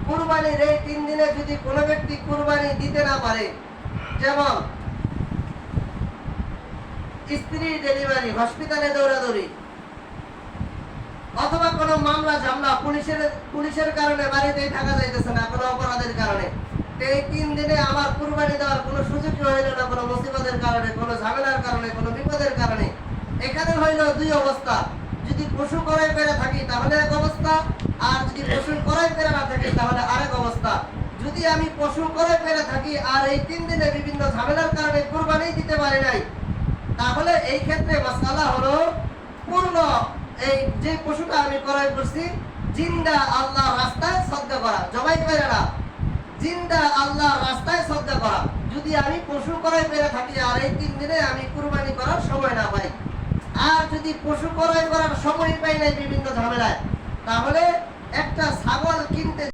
কুরবানির এই 3 দিনে যদি কোনো ব্যক্তি কুরবানি দিতে না পারে, যেমন স্ত্রী ডেলিভারি, হসপিটালে দৌড়াদৌড়ি, অথবা কোনো মামলা ঝামলা, পুলিশের কারণে বাড়িতেই থাকা যাইতেছে না কোনো অপরাধের কারণে, এই 3 দিনে আমার কুরবানি দেওয়ার কোনো সুযোগই হইল না, কোনো মুসিবতের কারণে, কোনো ঝামেলার কারণে, কোনো বিপদের কারণে। এখানে হইল দুই অবস্থা, যদি পশু ক্রয় করে থাকি তাহলে এক অবস্থা, আর যদি পশু ক্রয় করে না থাকি তাহলে আরেক অবস্থা। যদি আমি পশু ক্রয় করে থাকি আর এই 3 দিনে বিভিন্ন ঝামেলার কারণে কুরবানি দিতে পারি নাই, তাহলে এই ক্ষেত্রে মাসআলা হলো পূর্ণ এই যে পশুটা আমি ক্রয় করছি জিন্দা আল্লাহর রাস্তায় সদকা করা, জবাই করে না, জিন্দা আল্লাহর রাস্তায় সদকা করা। যদি আমি পশু ক্রয় করে থাকি আর এই 3 দিনে আমি কুরবানি করার সময় না পাই, আর যদি পশু ক্রয় করার সময় পাই নাই বিভিন্ন ঝামেলায়, তাহলে একটা ছাগল কিনতে